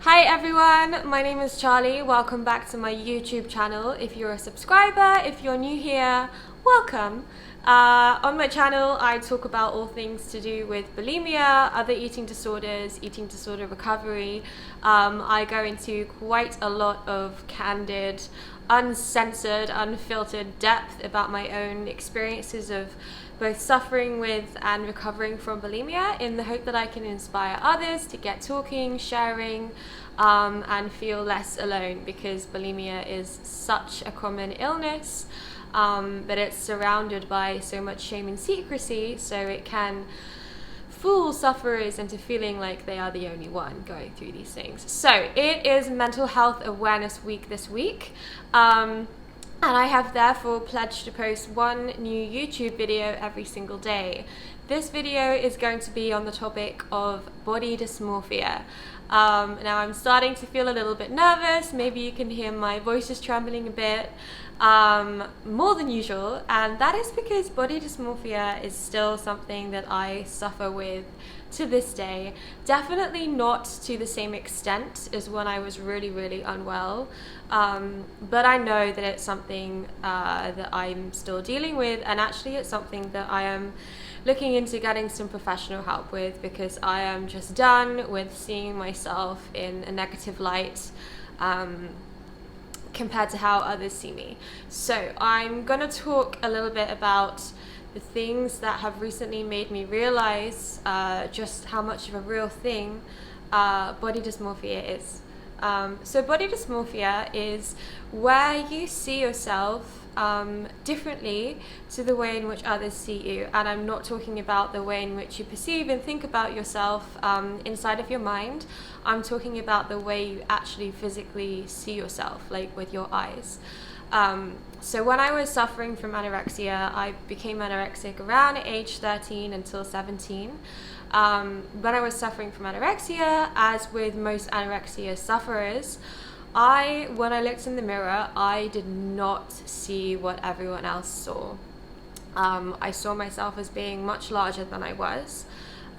Hi everyone, my name is Charlie. Welcome back to my YouTube channel. If you're a subscriber, if you're new here, welcome. On my channel, I talk about all things to do with bulimia, other eating disorders, eating disorder recovery. I go into quite a lot of candid, uncensored, unfiltered depth about my own experiences of both suffering with and recovering from bulimia, in the hope that I can inspire others to get talking, sharing, and feel less alone, because bulimia is such a common illness, but it's surrounded by so much shame and secrecy, so it can fool sufferers into feeling like they are the only one going through these things. So it is Mental Health Awareness Week this week. And I have therefore pledged to post one new YouTube video every single day. This video is going to be on the topic of body dysmorphia. Now I'm starting to feel a little bit nervous. Maybe you can hear my voice is trembling a bit, more than usual. And that is because body dysmorphia is still something that I suffer with to this day. Definitely not to the same extent as when I was really, really unwell. But I know that it's something that I'm still dealing with, and actually it's something that I am looking into getting some professional help with, because I am just done with seeing myself in a negative light compared to how others see me. So I'm going to talk a little bit about the things that have recently made me realize just how much of a real thing body dysmorphia is. So body dysmorphia is where you see yourself differently to the way in which others see you. And I'm not talking about the way in which you perceive and think about yourself inside of your mind. I'm talking about the way you actually physically see yourself, like with your eyes. So when I was suffering from anorexia, I became anorexic around age 13 until 17. When I was suffering from anorexia, as with most anorexia sufferers, when I looked in the mirror, I did not see what everyone else saw. I saw myself as being much larger than I was.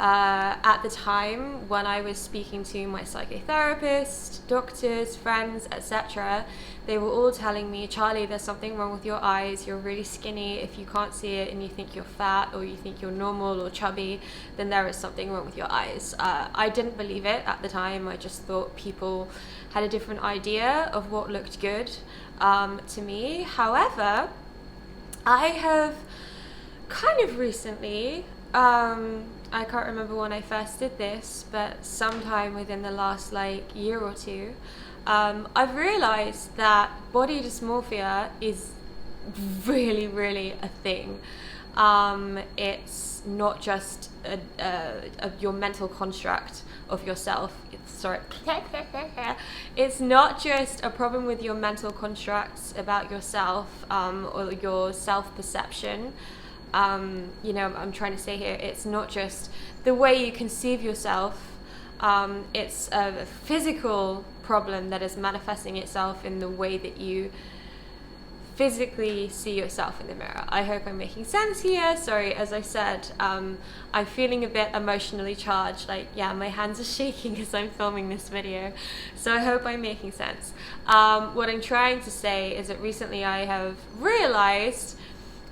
At the time, when I was speaking to my psychotherapist, doctors, friends, etc., they were all telling me, Charlie, there's something wrong with your eyes, you're really skinny. If you can't see it and you think you're fat, or you think you're normal or chubby, then there is something wrong with your eyes. I didn't believe it at the time. I just thought people had a different idea of what looked good to me. However, I have kind of recently, I can't remember when I first did this, but sometime within the last year or two, I've realized that body dysmorphia is really, really a thing. It's not just your mental construct of yourself. It's not just a problem with your mental constructs about yourself or your self-perception. I'm trying to say here, it's not just the way you conceive yourself. It's a physical problem that is manifesting itself in the way that you physically see yourself in the mirror. I hope I'm making sense here. Sorry, as I said, I'm feeling a bit emotionally charged. My hands are shaking as I'm filming this video. So I hope I'm making sense. What I'm trying to say is that recently I have realized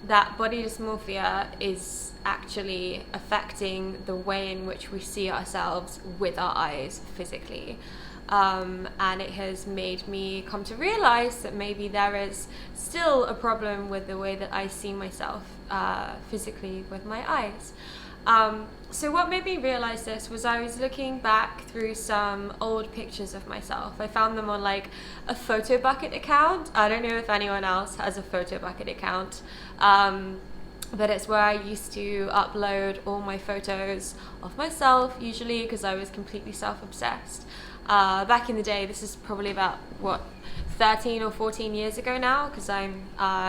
that body dysmorphia is actually affecting the way in which we see ourselves with our eyes physically. And it has made me come to realize that maybe there is still a problem with the way that I see myself physically with my eyes. So what made me realize this was I was looking back through some old pictures of myself. I found them on a photo bucket account. I don't know if anyone else has a photo bucket account, but it's where I used to upload all my photos of myself, usually because I was completely self-obsessed. Back in the day, this is probably about 13 or 14 years ago now, because I'm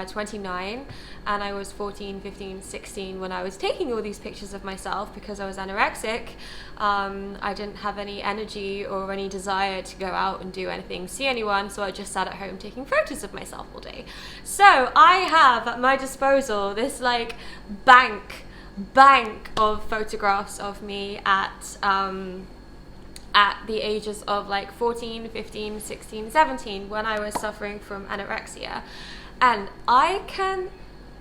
29, and I was 14, 15, 16 when I was taking all these pictures of myself. Because I was anorexic, I didn't have any energy or any desire to go out and do anything, see anyone, so I just sat at home taking photos of myself all day. So I have at my disposal this bank of photographs of me at at the ages of like 14, 15, 16, 17 when I was suffering from anorexia. And I can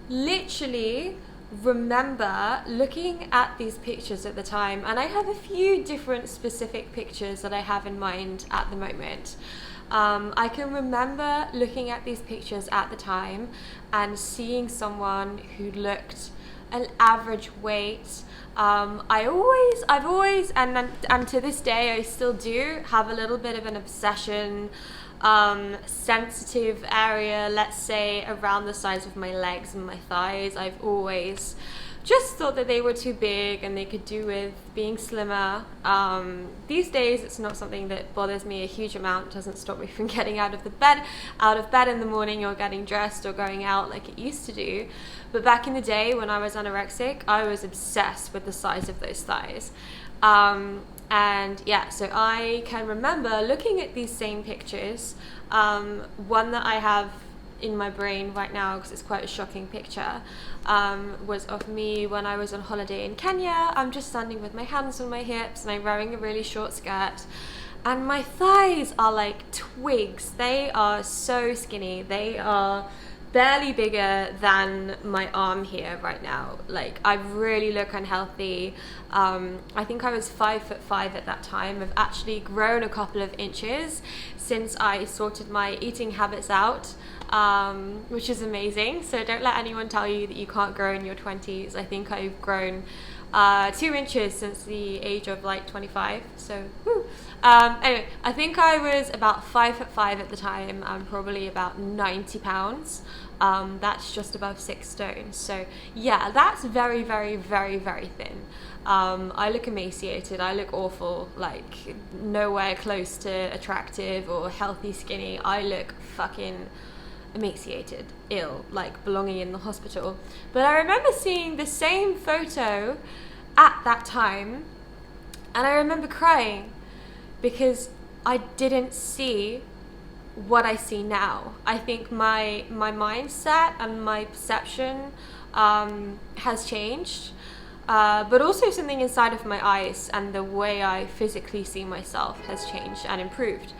literally remember looking at these pictures at the time, and I have a few different specific pictures that I have in mind at the moment. I can remember looking at these pictures at the time and seeing someone who looked an average weight. I've always, and to this day I still do have a little bit of an obsession, sensitive area, let's say around the size of my legs and my thighs. I've always just thought that they were too big and they could do with being slimmer. These days it's not something that bothers me a huge amount. It doesn't stop me from getting out of bed in the morning or getting dressed or going out like it used to do. But back in the day when I was anorexic, I was obsessed with the size of those thighs. And yeah, so I can remember looking at these same pictures. One that I have in my brain right now, because it's quite a shocking picture, was of me when I was on holiday in Kenya. I'm just standing with my hands on my hips and I'm wearing a really short skirt, and my thighs are like twigs. They are so skinny. They are barely bigger than my arm here right now. Like, I really look unhealthy. I think I was 5'5" at that time. I've actually grown a couple of inches since I sorted my eating habits out, which is amazing. So don't let anyone tell you that you can't grow in your 20s. I think I've grown 2 inches since the age of like 25. So woo. Anyway, I think I was about 5'5" at the time. I'm probably about 90 pounds. That's just above 6 stone. So yeah, that's very, very, very, very thin. I look emaciated. I look awful, like nowhere close to attractive or healthy skinny. I look fucking emaciated, ill, like belonging in the hospital. But I remember seeing the same photo at that time, and I remember crying because I didn't see what I see now. I think my mindset and my perception has changed, but also something inside of my eyes and the way I physically see myself has changed and improved.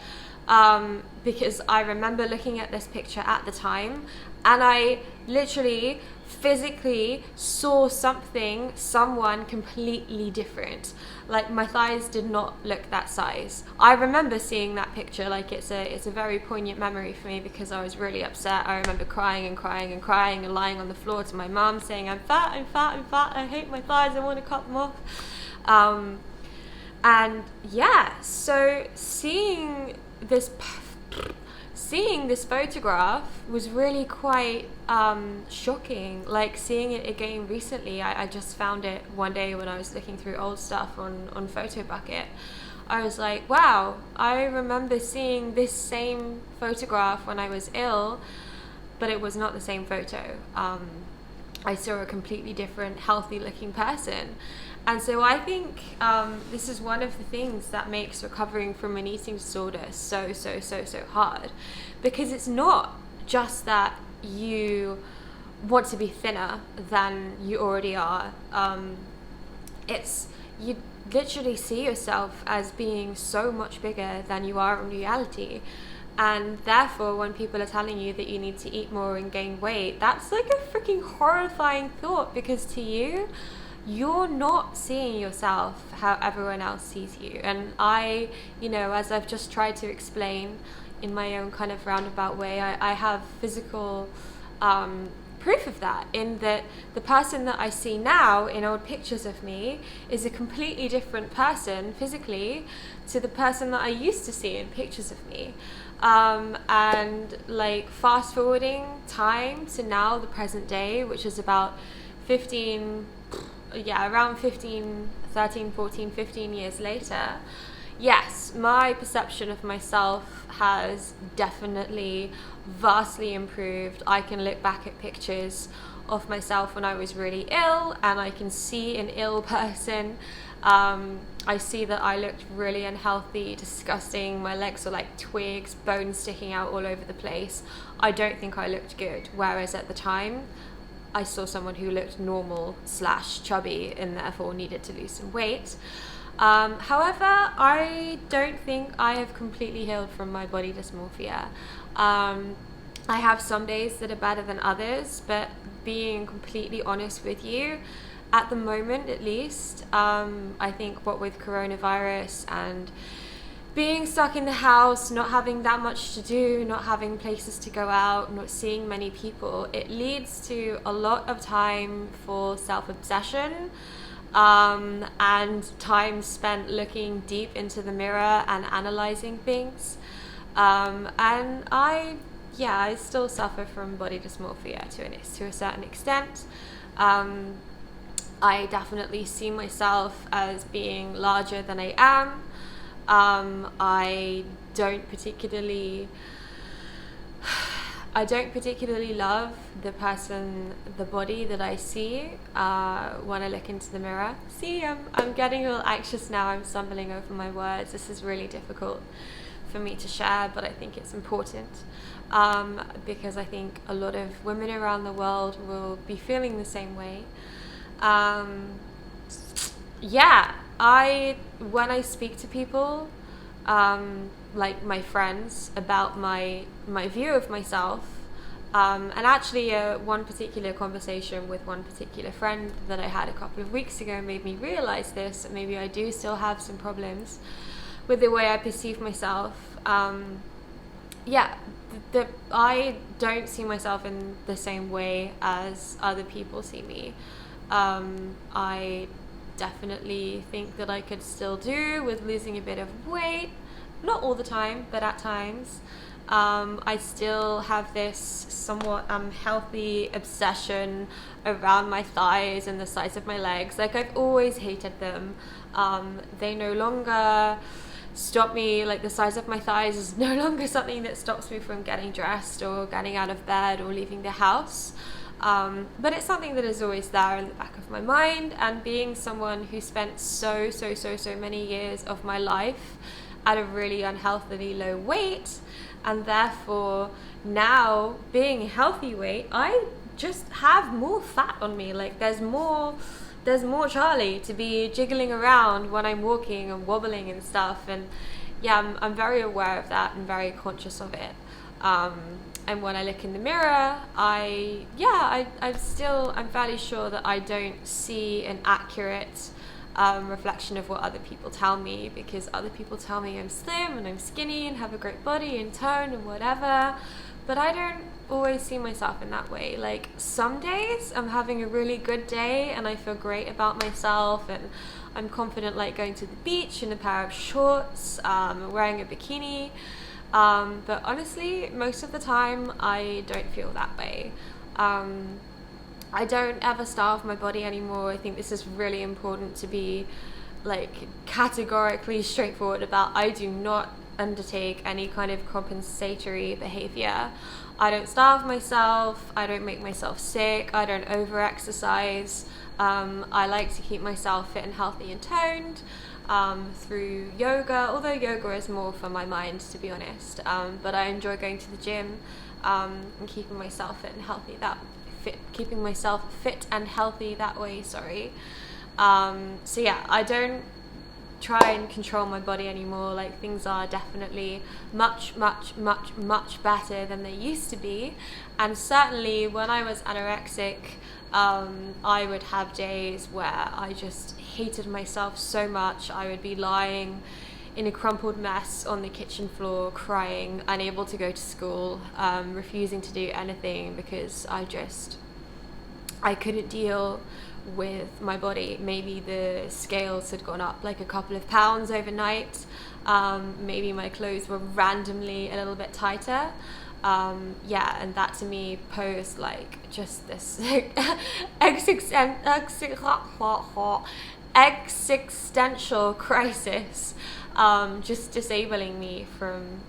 Because I remember looking at this picture at the time, and I literally physically saw someone completely different. Like, my thighs did not look that size. I remember seeing that picture, like it's a very poignant memory for me because I was really upset. I remember crying and crying and crying and lying on the floor to my mum saying, I'm fat, I'm fat, I'm fat, I hate my thighs, I want to cut them off. And yeah, so seeing this photograph was really quite shocking. Like, seeing it again recently, I just found it one day when I was looking through old stuff on Photo Bucket. I was like, wow, I remember seeing this same photograph when I was ill, but it was not the same photo. I saw a completely different, healthy looking person. And so I think this is one of the things that makes recovering from an eating disorder so hard, because it's not just that you want to be thinner than you already are. It's you literally see yourself as being so much bigger than you are in reality. And therefore, when people are telling you that you need to eat more and gain weight, that's like a freaking horrifying thought, because to you, you're not seeing yourself how everyone else sees you. And I, as I've just tried to explain in my own kind of roundabout way, I have physical proof of that, in that the person that I see now in old pictures of me is a completely different person physically to the person that I used to see in pictures of me. And like, fast forwarding time to now, the present day, which is about 13, 14, 15 years later, yes, my perception of myself has definitely vastly improved. I can look back at pictures of myself when I was really ill, and I can see an ill person. I see that I looked really unhealthy, disgusting. My legs were like twigs, bones sticking out all over the place. I don't think I looked good, whereas at the time, I saw someone who looked normal / chubby and therefore needed to lose some weight. However, I don't think I have completely healed from my body dysmorphia. I have some days that are better than others, but being completely honest with you, at the moment at least, I think what with coronavirus and being stuck in the house, not having that much to do, not having places to go out, not seeing many people, it leads to a lot of time for self-obsession, and time spent looking deep into the mirror and analyzing things. And I still suffer from body dysmorphia to a certain extent. I definitely see myself as being larger than I am. I don't particularly love the body that I see when I look into the mirror. See, I'm getting a little anxious now. I'm stumbling over my words. This is really difficult for me to share, but I think it's important because I think a lot of women around the world will be feeling the same way. When I speak to people, like my friends, about my view of myself, and actually one particular conversation with one particular friend that I had a couple of weeks ago made me realize this, that maybe I do still have some problems with the way I perceive myself. I don't see myself in the same way as other people see me. I definitely think that I could still do with losing a bit of weight, not all the time, but at times. I still have this somewhat healthy obsession around my thighs and the size of my legs. Like, I've always hated them. They no longer stop me, like the size of my thighs is no longer something that stops me from getting dressed or getting out of bed or leaving the house. But it's something that is always there in the back of my mind, and being someone who spent so many years of my life at a really unhealthily low weight, and therefore now being a healthy weight, I just have more fat on me. Like, there's more Charlie to be jiggling around when I'm walking and wobbling and stuff, and I'm very aware of that and very conscious of it. And when I look in the mirror, I'm fairly sure that I don't see an accurate reflection of what other people tell me, because other people tell me I'm slim and I'm skinny and have a great body and tone and whatever, but I don't always see myself in that way. Like, some days I'm having a really good day and I feel great about myself and I'm confident, like going to the beach in a pair of shorts, wearing a bikini. But honestly, most of the time I don't feel that way. I don't ever starve my body anymore. I think this is really important to be like categorically straightforward about. I do not undertake any kind of compensatory behavior. I don't starve myself, I don't make myself sick, I don't over exercise. I like to keep myself fit and healthy and toned through yoga, although yoga is more for my mind, to be honest. But I enjoy going to the gym and keeping myself fit and healthy that way. I don't try and control my body anymore. Like, things are definitely much better than they used to be, and certainly when I was anorexic, I would have days where I just hated myself so much. I would be lying in a crumpled mess on the kitchen floor, crying, unable to go to school, refusing to do anything because I couldn't deal with my body. Maybe the scales had gone up like a couple of pounds overnight. Maybe my clothes were randomly a little bit tighter. And that to me posed like just this existential crisis, just disabling me from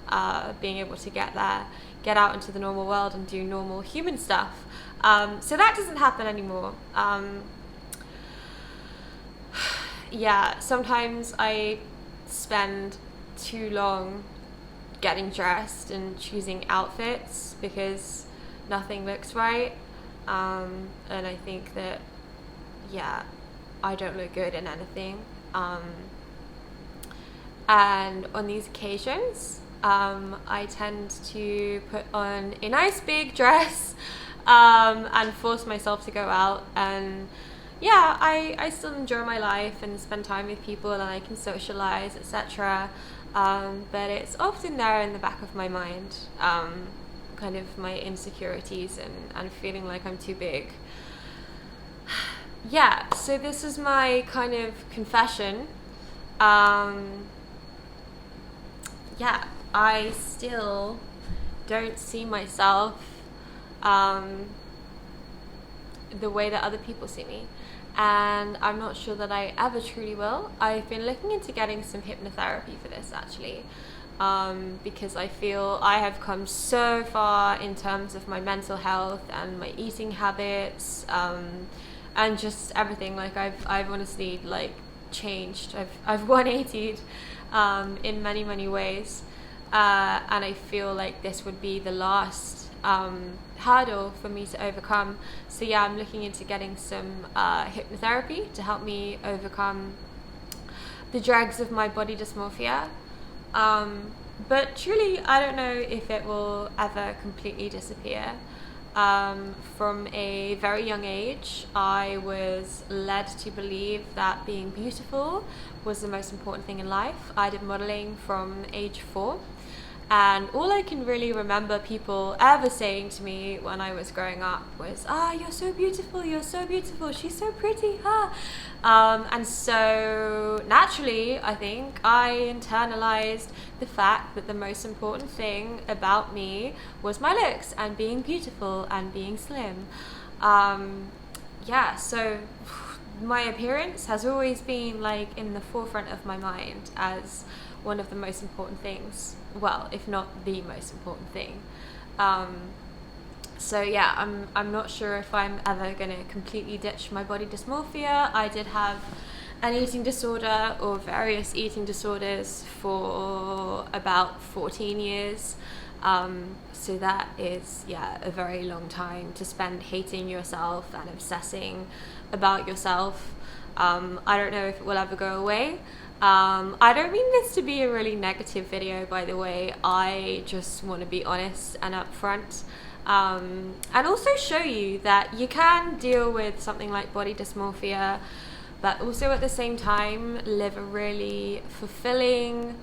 being able to get out into the normal world and do normal human stuff. So that doesn't happen anymore. Sometimes I spend too long getting dressed and choosing outfits because nothing looks right. And I think that, I don't look good in anything. And on these occasions, I tend to put on a nice big dress and force myself to go out. And yeah, I still enjoy my life and spend time with people, and I can socialize, etc. But it's often there in the back of my mind, kind of my insecurities and feeling like I'm too big. Yeah, so this is my kind of confession. Yeah, I still don't see myself the way that other people see me, and I'm not sure that I ever truly will. I've been looking into getting some hypnotherapy for this, actually, because I feel I have come so far in terms of my mental health and my eating habits, and just everything. Like I've honestly like changed. I've 180'd in many ways, and I feel like this would be the last hurdle for me to overcome. So yeah, I'm looking into getting some hypnotherapy to help me overcome the dregs of my body dysmorphia. But truly, I don't know if it will ever completely disappear. From a very young age, I was led to believe that being beautiful was the most important thing in life. I did modeling from age 4, and all I can really remember people ever saying to me when I was growing up was, you're so beautiful, she's so pretty, and so naturally, I think I internalized the fact that the most important thing about me was my looks and being beautiful and being slim. Yeah, so my appearance has always been like in the forefront of my mind as one of the most important things, well, if not the most important thing. So yeah, I'm not sure if I'm ever going to completely ditch my body dysmorphia. I did have an eating disorder, or various eating disorders, for about 14 years. So that is, yeah, a very long time to spend hating yourself and obsessing about yourself. I don't know if it will ever go away. I don't mean this to be a really negative video, by the way. I just want to be honest and upfront, and also show you that you can deal with something like body dysmorphia, but also at the same time live a really fulfilling,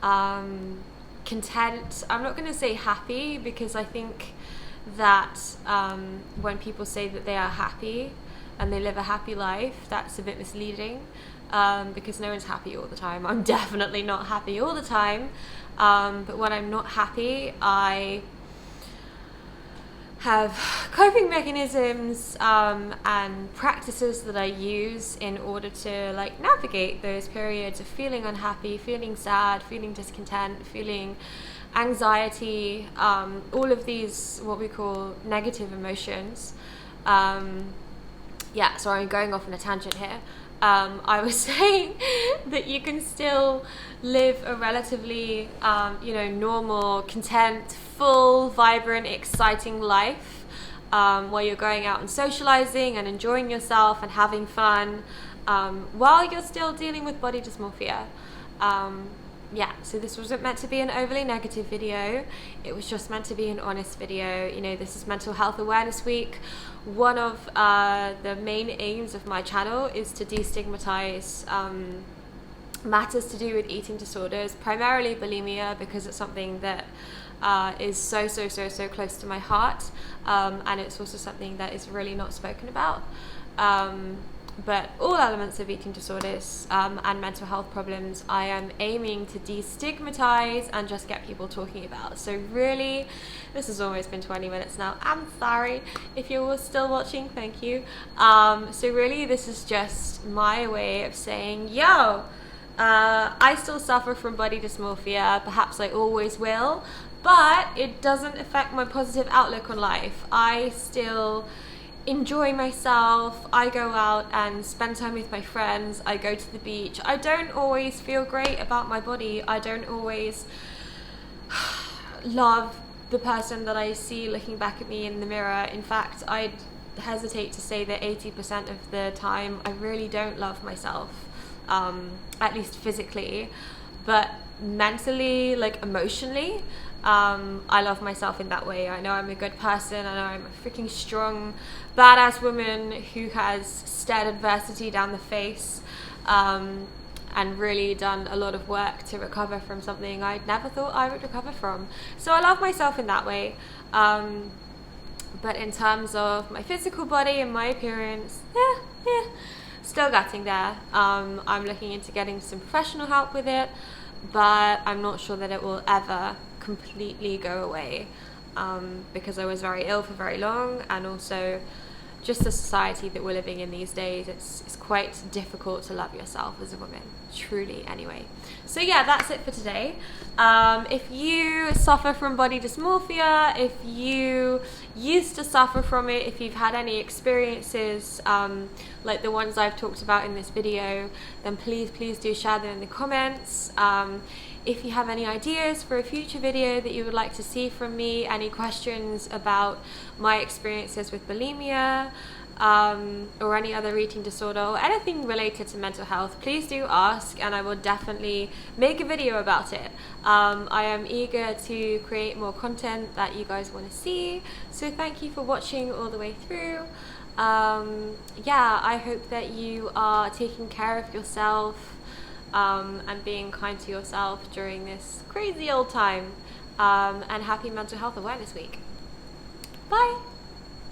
content, I'm not going to say happy, because I think that when people say that they are happy and they live a happy life, that's a bit misleading. Because no one's happy all the time. I'm definitely not happy all the time, but when I'm not happy, I have coping mechanisms and practices that I use in order to like navigate those periods of feeling unhappy, feeling sad, feeling discontent, feeling anxiety, all of these what we call negative emotions. Yeah, sorry, I'm going off on a tangent here. I was saying that you can still live a relatively, normal, content, full, vibrant, exciting life while you're going out and socializing and enjoying yourself and having fun while you're still dealing with body dysmorphia. Yeah, so this wasn't meant to be an overly negative video. It was just meant to be an honest video. You know, this is Mental Health Awareness Week. One of the main aims of my channel is to destigmatize matters to do with eating disorders, primarily bulimia, because it's something that is so close to my heart, and it's also something that is really not spoken about. But all elements of eating disorders and mental health problems, I am aiming to destigmatize and just get people talking about. So really, this has almost been 20 minutes now. I'm sorry if you're still watching, thank you. So really, this is just my way of saying, yo, I still suffer from body dysmorphia, perhaps I always will, but it doesn't affect my positive outlook on life. I still enjoy myself. I go out and spend time with my friends. I go to the beach. I don't always feel great about my body. I don't always love the person that I see looking back at me in the mirror. In fact, I'd hesitate to say that 80% of the time I really don't love myself, at least physically. but mentally, like emotionally, I love myself in that way. I know I'm a good person. I know I'm a freaking strong, badass woman who has stared adversity down the face, and really done a lot of work to recover from something I'd never thought I would recover from. So I love myself in that way. But in terms of my physical body and my appearance, still getting there. I'm looking into getting some professional help with it, but I'm not sure that it will ever completely go away, because I was very ill for very long, and also just the society that we're living in these days, it's quite difficult to love yourself as a woman, truly, anyway. So yeah, that's it for today. If you suffer from body dysmorphia, if you used to suffer from it, if you've had any experiences like the ones I've talked about in this video, then please do share them in the comments. If you have any ideas for a future video that you would like to see from me, any questions about my experiences with bulimia, or any other eating disorder, or anything related to mental health, please do ask, and I will definitely make a video about it. I am eager to create more content that you guys want to see, so thank you for watching all the way through. Yeah, I hope that you are taking care of yourself, and being kind to yourself during this crazy old time, and happy Mental Health Awareness Week. Bye!